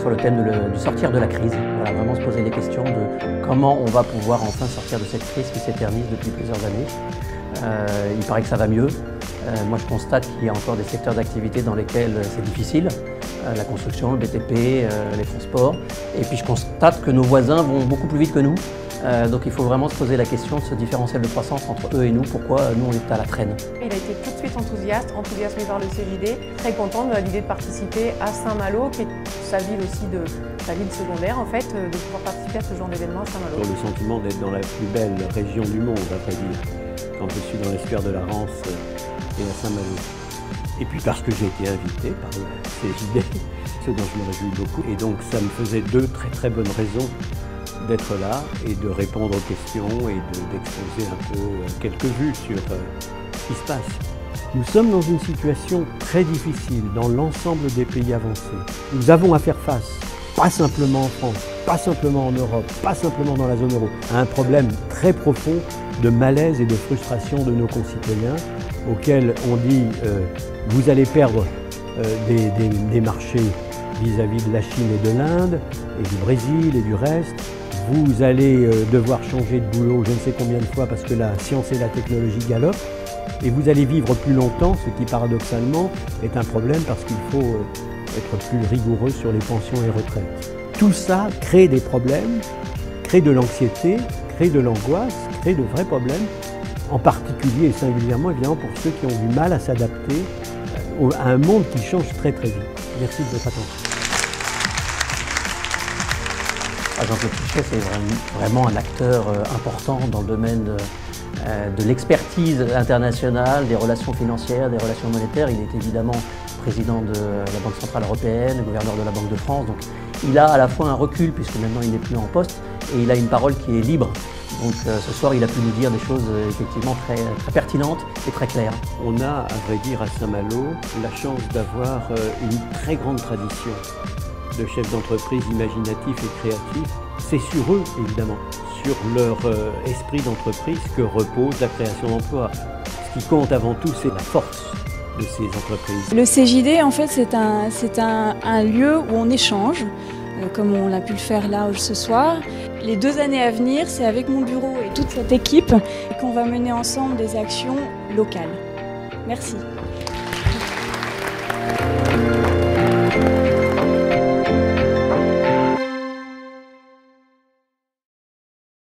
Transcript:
sur le thème du sortir de la crise. Voilà, vraiment se poser les questions de comment on va pouvoir enfin sortir de cette crise qui s'éternise depuis plusieurs années. Il paraît que ça va mieux. Moi, je constate qu'il y a encore des secteurs d'activité dans lesquels c'est difficile. La construction, le BTP, les transports. Et puis je constate que nos voisins vont beaucoup plus vite que nous. Donc il faut vraiment se poser la question de ce différentiel de croissance entre eux et nous. Pourquoi nous on est à la traîne? Il a été tout de suite enthousiasmé par le CJD, très content de l'idée de participer à Saint-Malo, qui est sa ville aussi, sa ville secondaire en fait, de pouvoir participer à ce genre d'événement à Saint-Malo. J'ai le sentiment d'être dans la plus belle région du monde, à vrai dire, quand je suis dans l'estuaire de la Rance et à Saint-Malo. Et puis parce que j'ai été invité par le CJD, ce dont je me réjouis beaucoup. Et donc ça me faisait deux très bonnes raisons d'être là et de répondre aux questions et d'exposer un peu quelques vues sur ce qui se passe. Nous sommes dans une situation très difficile dans l'ensemble des pays avancés. Nous avons à faire face, pas simplement en France, pas simplement en Europe, pas simplement dans la zone euro, à un problème très profond de malaise et de frustration de nos concitoyens auxquels on dit vous allez perdre des marchés vis-à-vis de la Chine et de l'Inde et du Brésil et du reste. Vous allez devoir changer de boulot je ne sais combien de fois parce que la science et la technologie galopent. Et vous allez vivre plus longtemps, ce qui paradoxalement est un problème parce qu'il faut être plus rigoureux sur les pensions et retraites. Tout ça crée des problèmes, crée de l'anxiété, crée de l'angoisse, crée de vrais problèmes, en particulier et singulièrement évidemment pour ceux qui ont du mal à s'adapter à un monde qui change très vite. Merci de votre attention. Jean-Claude Fichet, c'est vraiment un acteur important dans le domaine de l'expertise internationale, des relations financières, des relations monétaires. Il est évidemment président de la Banque Centrale Européenne, gouverneur de la Banque de France. Donc il a à la fois un recul, puisque maintenant il n'est plus en poste, et il a une parole qui est libre. Donc ce soir, il a pu nous dire des choses effectivement très pertinentes et très claires. On a, à vrai dire, à Saint-Malo, la chance d'avoir une très grande tradition de chefs d'entreprise imaginatifs et créatifs. C'est sur eux, évidemment, sur leur esprit d'entreprise que repose la création d'emplois. Ce qui compte avant tout, c'est la force de ces entreprises. Le CJD, en fait, c'est un lieu où on échange, comme on a pu le faire là ce soir. Les 2 années à venir, c'est avec mon bureau et toute cette équipe qu'on va mener ensemble des actions locales. Merci.